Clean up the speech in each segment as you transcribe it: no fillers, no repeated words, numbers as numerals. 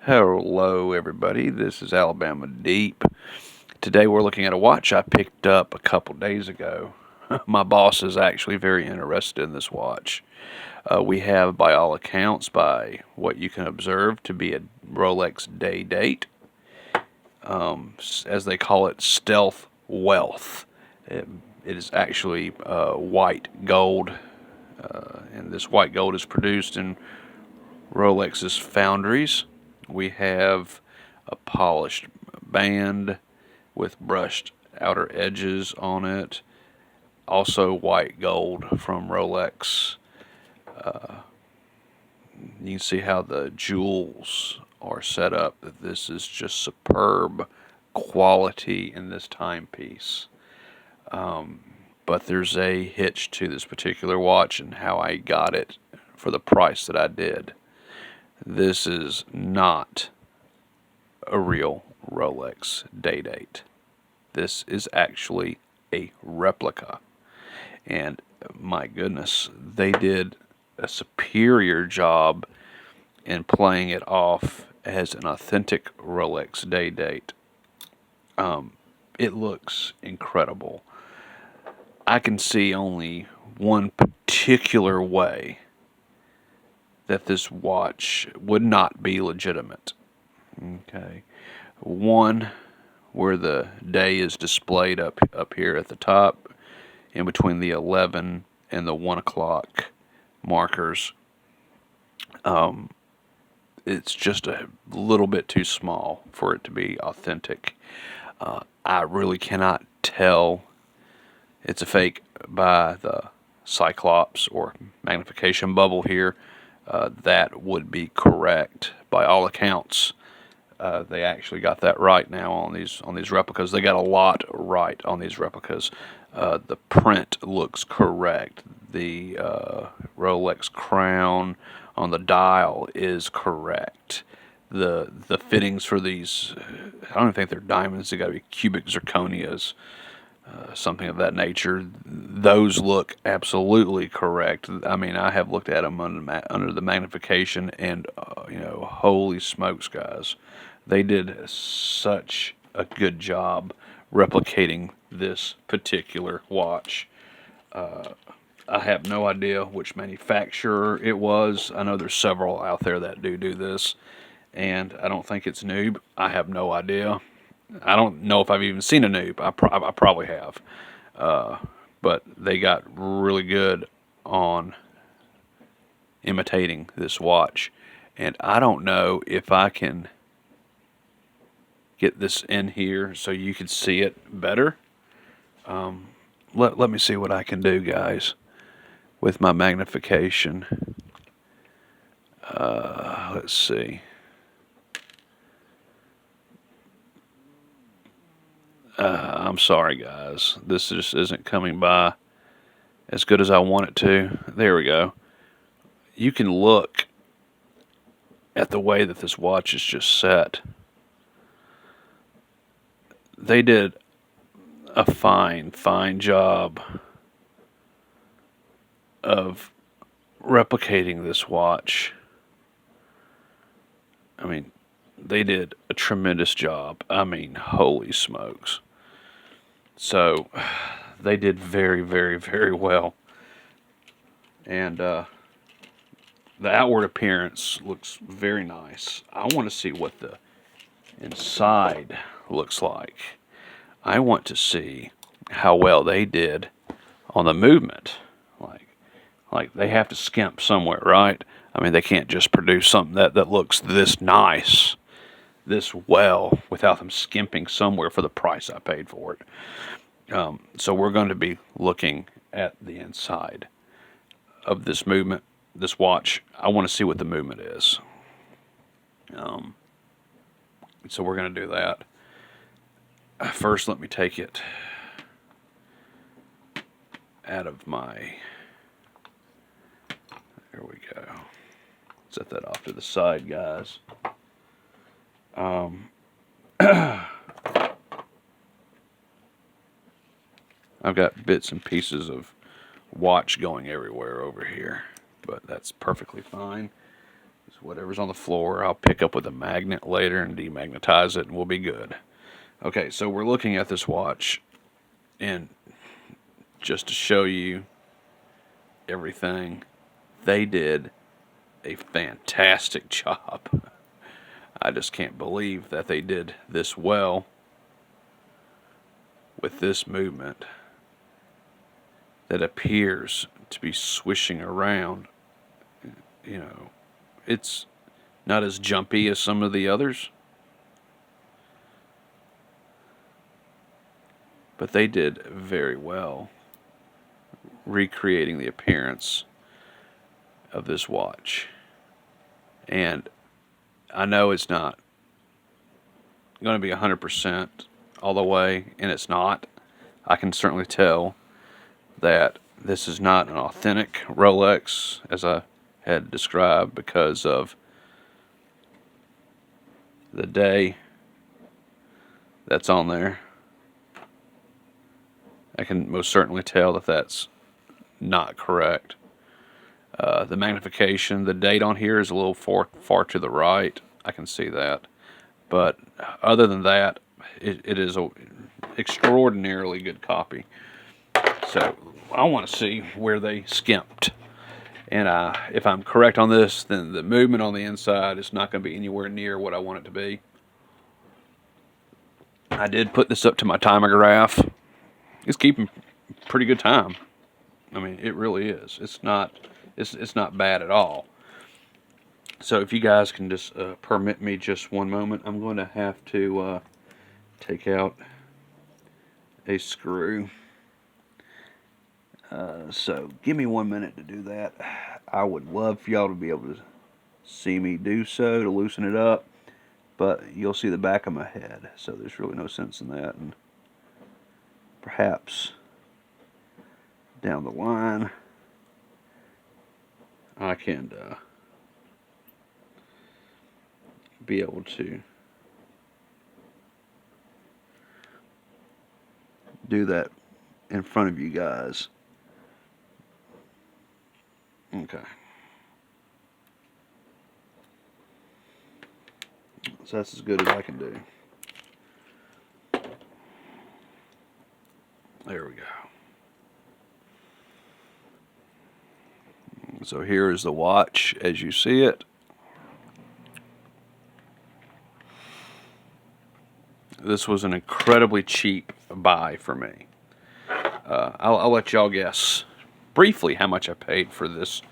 Hello everybody, this is Alabama Deep. Today we're looking at a watch I picked up a couple days ago. My boss is actually very interested in this watch. We have, by all accounts, by what you can observe, to be a Rolex day date. As they call it, stealth wealth. It is actually white gold, and this white gold is produced in Rolex's foundries. We have a polished band with brushed outer edges on it. Also white gold from Rolex. You can see how the jewels are set up. This is just superb quality in this timepiece. But there's a hitch to this particular watch and how I got it for the price that I did. This is not a real Rolex day date. This is actually a replica. And my goodness, they did a superior job in playing it off as an authentic Rolex day date. It looks incredible. I can see only one particular way that this watch would not be legitimate. Okay. One, where the day is displayed up here at the top, in between the 11 and the 1 o'clock markers. It's just a little bit too small for it to be authentic. I really cannot tell it's a fake by the Cyclops or magnification bubble here. That would be correct by all accounts. They actually got that right now on these replicas. They got a lot right on these replicas. The print looks correct. The Rolex crown on the dial is correct. The fittings for these, I don't think they're diamonds. They got to be cubic zirconias, something of that nature. Those look absolutely correct. I mean, I have looked at them under the magnification, and holy smokes, guys, they did such a good job replicating this particular watch. I have no idea which manufacturer it was. I know there's several out there that do this, and I don't think it's Noob. I have no idea. I don't know if I've even seen a Noob. I probably have. But they got really good on imitating this watch. And I don't know if I can get this in here so you can see it better. Let me see what I can do, guys, with my magnification. Let's see. I'm sorry, guys. This just isn't coming by as good as I want it to. There we go. You can look at the way that this watch is just set. They did a fine job of replicating this watch. I mean, they did a tremendous job. I mean, holy smokes. So, they did very well. And the outward appearance looks very nice. I want to see what the inside looks like. I want to see how well they did on the movement. Like they have to skimp somewhere, right? I mean, they can't just produce something that looks this nice, this well, without them skimping somewhere for the price I paid for it. So we're going to be looking at the inside of this movement, this watch. I want to see what the movement is. So we're going to do that. First, let me take it out of my... There we go. Set that off to the side, guys. I've got bits and pieces of watch going everywhere over here, but that's perfectly fine. So whatever's on the floor, I'll pick up with a magnet later and demagnetize it, and we'll be good. Okay, so we're looking at this watch, and just to show you everything, they did a fantastic job. I just can't believe that they did this well with this movement that appears to be swishing around. You know, it's not as jumpy as some of the others, but they did very well recreating the appearance of this watch. And I know it's not going to be 100% all the way, and it's not. I can certainly tell that this is not an authentic Rolex, as I had described, because of the day that's on there. I can most certainly tell that that's not correct. The magnification, the date on here is a little far to the right. I can see that. But other than that, it is an extraordinarily good copy. So I want to see where they skimped. And if I'm correct on this, then the movement on the inside is not going to be anywhere near what I want it to be. I did put this up to my timograph. It's keeping pretty good time. I mean, it really is. It's not bad at all. So if you guys can just permit me just one moment, I'm going to have to take out a screw. So give me 1 minute to do that. I would love for y'all to be able to see me do so, to loosen it up, but you'll see the back of my head, so there's really no sense in that. And perhaps down the line I can be able to do that in front of you guys. Okay. So that's as good as I can do. There we go. So here is the watch as you see it. This was an incredibly cheap buy for me. I'll let y'all guess briefly how much I paid for this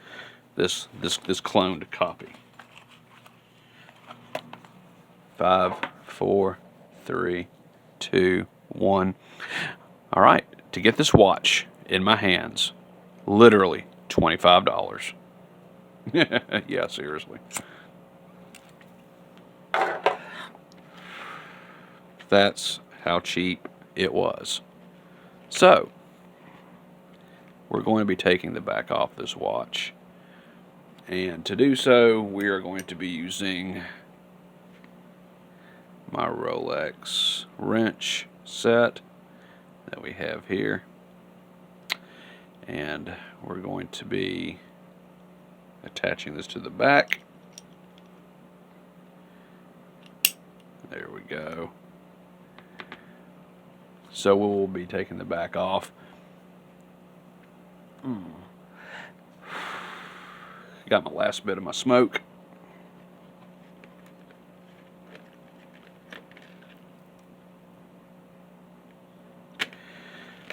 cloned copy. 5, 4, 3, 2, 1. All right, to get this watch in my hands, literally $25. Yeah, seriously. That's how cheap it was. So, we're going to be taking the back off this watch. And to do so, we are going to be using my Rolex wrench set that we have here. And we're going to be attaching this to the back. There we go. So we will be taking the back off. Got my last bit of my smoke.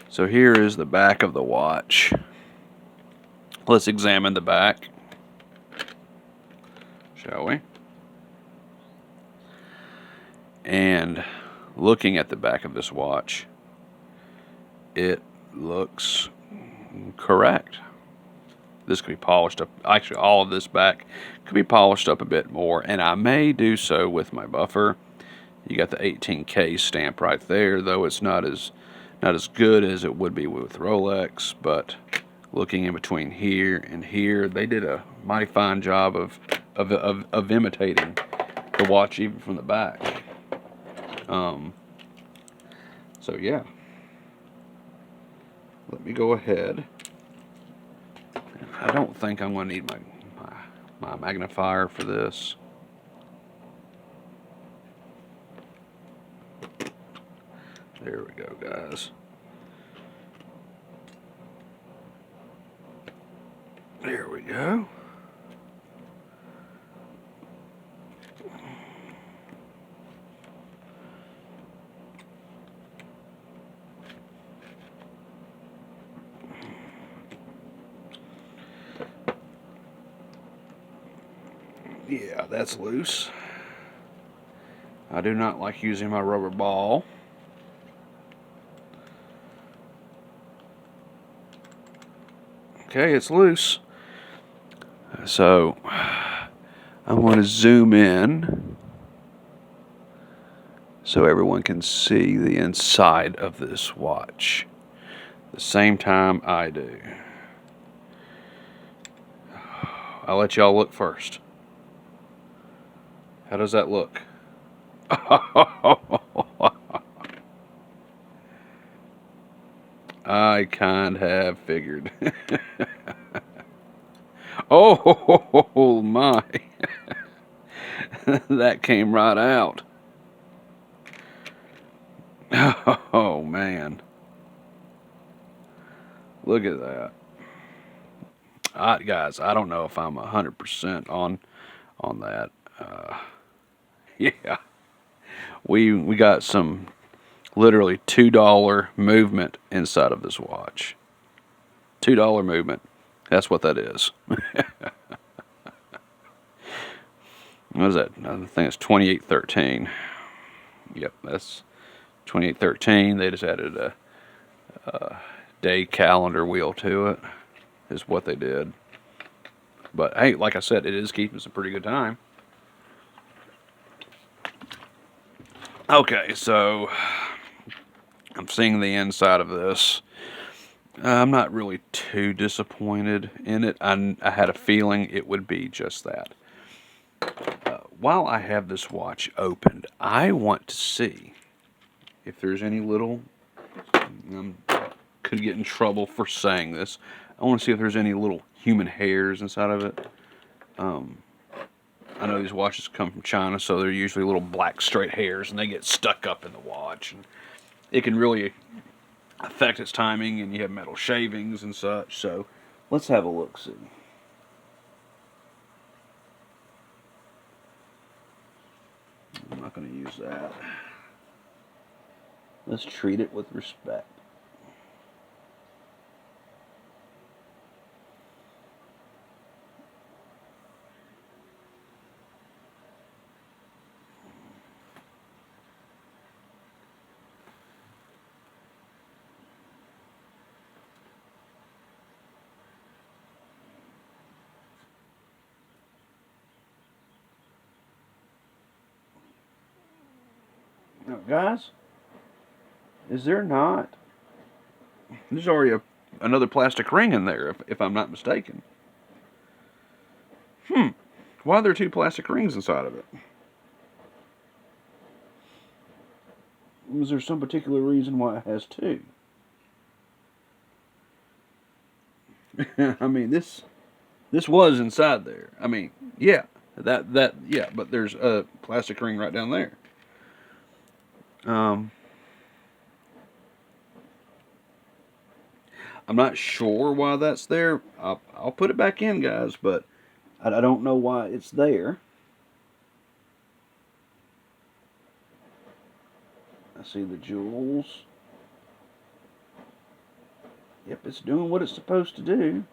So here is the back of the watch. Let's examine the back, shall we? And looking at the back of this watch, it looks correct. This could be polished up. Actually, all of this back could be polished up a bit more, and I may do so with my buffer. You got the 18K stamp right there, though it's not as good as it would be with Rolex. But looking in between here and here, they did a mighty fine job of imitating the watch even from the back. So yeah, let me go ahead. I don't think I'm going to need my my magnifier for this. There we go, guys. There we go. Yeah, that's loose. I do not like using my rubber ball. Okay, it's loose. So I'm going to zoom in so everyone can see the inside of this watch the same time I do. I'll let y'all look first. How does that look? I kind of have figured. Oh my. That came right out. Oh man. Look at that. Guys, I don't know if I'm 100% on that. Yeah. We got some literally $2 movement inside of this watch. $2 movement. That's what that is. What is that? I think it's 2813. Yep, that's 2813. They just added a day calendar wheel to it, is what they did. But hey, like I said, it is keeping some pretty good time. Okay, so I'm seeing the inside of this. I'm not really too disappointed in it. I had a feeling it would be just that. While I have this watch opened, I want to see if there's any little... could get in trouble for saying this. I want to see if there's any little human hairs inside of it. I know these watches come from China, so they're usually little black straight hairs, and they get stuck up in the watch. And it can really affect its timing, and you have metal shavings and such. So let's have a look-see. I'm not going to use that. Let's treat it with respect. Now, guys, is there not? There's already another plastic ring in there, if I'm not mistaken. Why are there two plastic rings inside of it? Was there some particular reason why it has two? I mean, this was inside there. I mean, yeah, yeah, but there's a plastic ring right down there. I'm not sure why that's there. I'll put it back in, guys, but I don't know why it's there. I see the jewels. Yep, it's doing what it's supposed to do.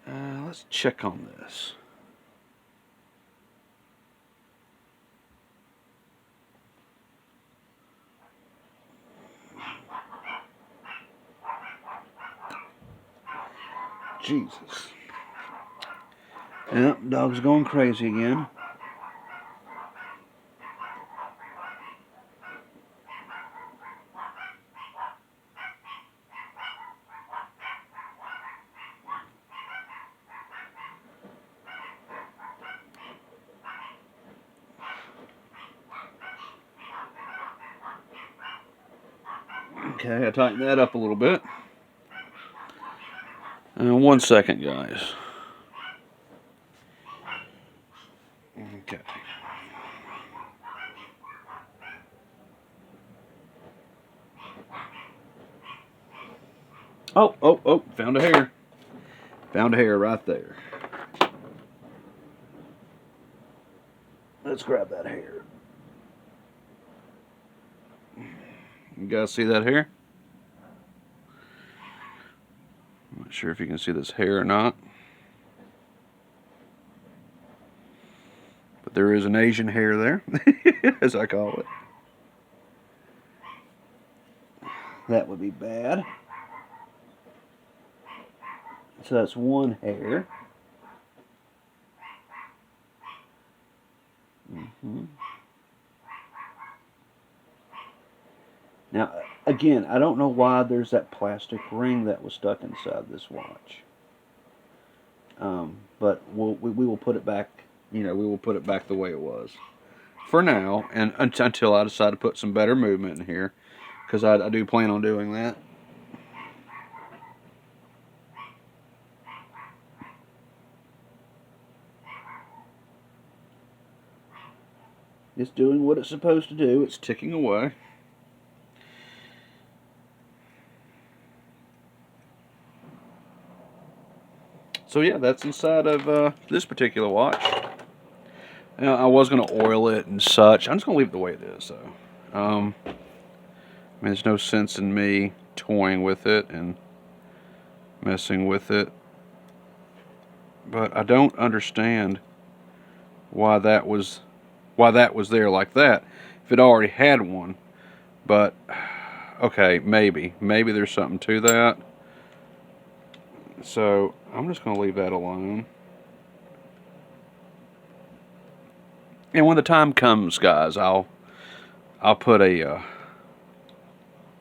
Let's check on this. Jesus. Yep, dog's going crazy again. Okay, I tightened that up a little bit. 1 second, guys. Okay. Oh, found a hair. Found a hair right there. Let's grab that hair. You guys see that hair? I'm not sure if you can see this hair or not. But there is an Asian hair there, as I call it. That would be bad. So that's one hair. Now, again, I don't know why there's that plastic ring that was stuck inside this watch. But we will put it back. We will put it back the way it was for now, and until I decide to put some better movement in here, because I do plan on doing that. It's doing what it's supposed to do. It's ticking away. So yeah, that's inside of this particular watch. Now, I was going to oil it and such. I'm just going to leave it the way it is, though. I mean, there's no sense in me toying with it and messing with it. But I don't understand why that was there like that if it already had one. But okay, maybe there's something to that. So I'm just going to leave that alone. And when the time comes, guys, I'll put a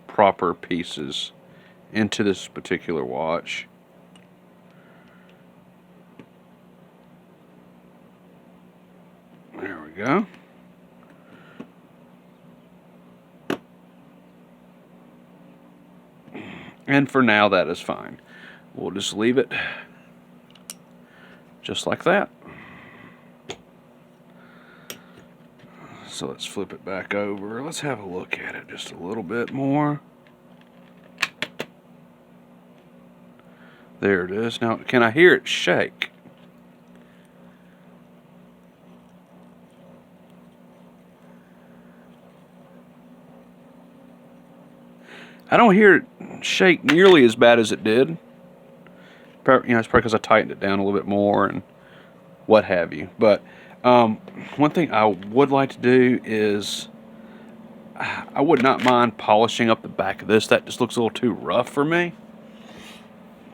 proper pieces into this particular watch. There we go. And for now, that is fine. We'll just leave it just like that. So let's flip it back over. Let's have a look at it just a little bit more. There it is. Now, can I hear it shake? I don't hear it shake nearly as bad as it did. It's probably because I tightened it down a little bit more and what have you. But one thing I would like to do is I would not mind polishing up the back of this. That just looks a little too rough for me.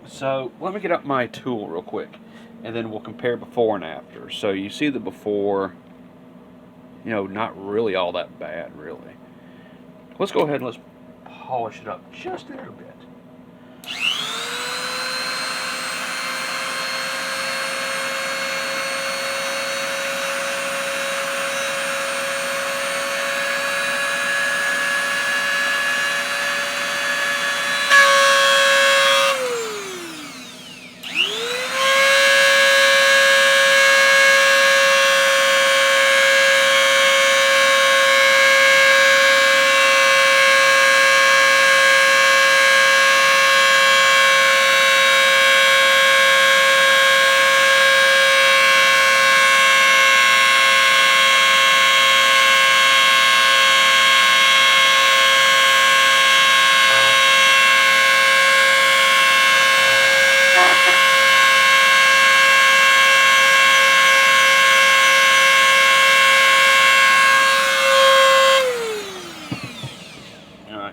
So let me get up my tool real quick, and then we'll compare before and after. So you see the before, not really all that bad, really. Let's go ahead and let's polish it up just a little bit.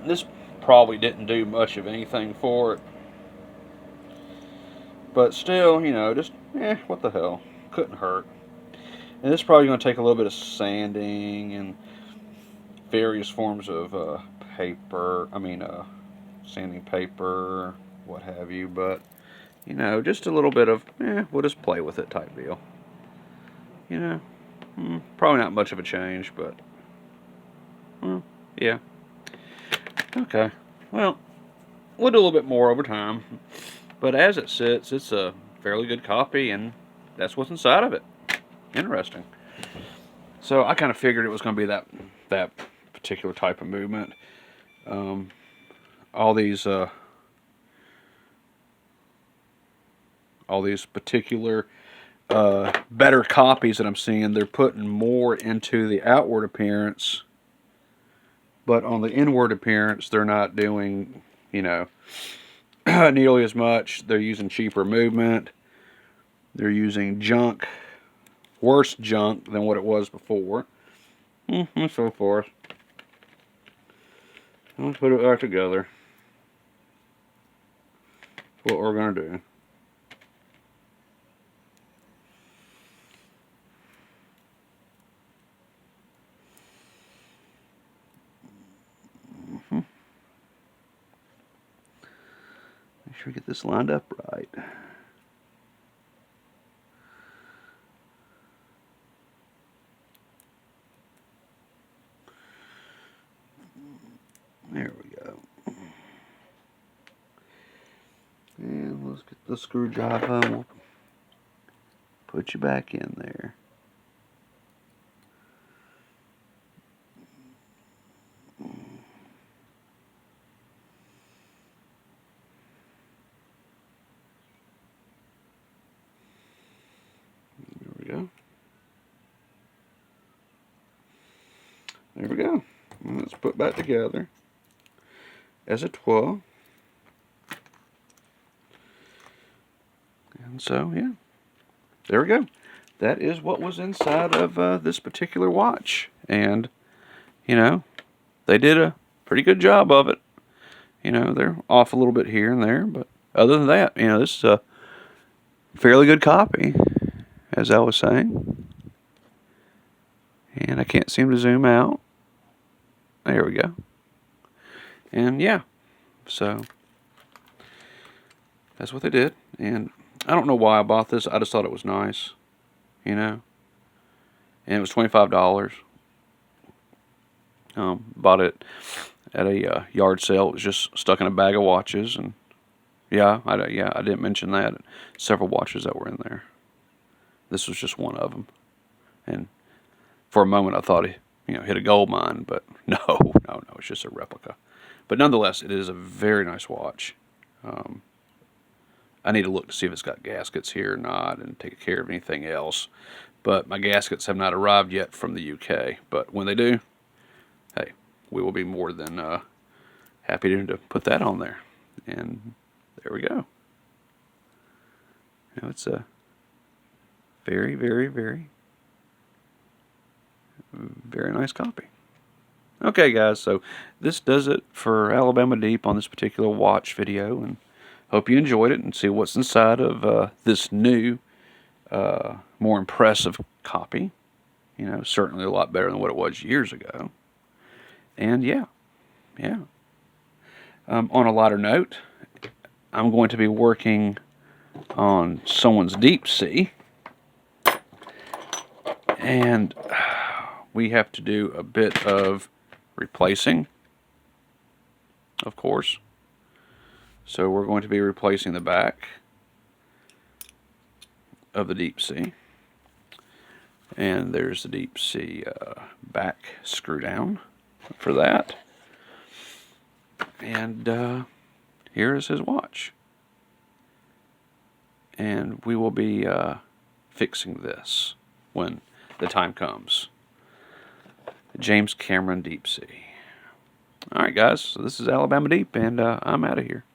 This probably didn't do much of anything for it, but still, just what the hell, couldn't hurt. And this is probably going to take a little bit of sanding and various forms of paper. Sanding paper, what have you. But just a little bit of we'll just play with it type deal. Probably not much of a change, but yeah. Okay, well, we'll do a little bit more over time. But as it sits, it's a fairly good copy, and that's what's inside of it. Interesting. So I kind of figured it was going to be that particular type of movement. All these particular better copies that I'm seeing, they're putting more into the outward appearance, but on the inward appearance, they're not doing, nearly as much. They're using cheaper movement. They're using junk, worse junk than what it was before, and so forth. Let's put it back together. What we're going to do. Make sure we get this lined up right. There we go. And let's get the screwdriver. We'll put you back in there. There we go. There we go. And let's put back together as a 12. And so, yeah, there we go. That is what was inside of this particular watch. And, they did a pretty good job of it. They're off a little bit here and there, but other than that, this is a fairly good copy, as I was saying. And I can't seem to zoom out. There we go. And yeah, so that's what they did. And I don't know why I bought this. I just thought it was nice, And it was $25. Bought it at a yard sale. It was just stuck in a bag of watches, and I didn't mention that. Several watches that were in there. This was just one of them, and for a moment I thought it, hit a gold mine, but no, it's just a replica. But nonetheless, it is a very nice watch. I need to look to see if it's got gaskets here or not, and take care of anything else. But my gaskets have not arrived yet from the UK. But when they do, hey, we will be more than happy to put that on there. And there we go. It's a very, very, very, very nice copy. Okay, guys, so this does it for Alabama Deep on this particular watch video, and hope you enjoyed it and see what's inside of this new, more impressive copy. Certainly a lot better than what it was years ago. And yeah. On a lighter note, I'm going to be working on someone's deep sea, and we have to do a bit of replacing, of course. So we're going to be replacing the back of the deep sea, and there's the deep sea back screw down for that. And here is his watch, and we will be fixing this when the time comes. James Cameron Deep Sea. Alright guys, so this is Alabama Deep, and I'm out of here.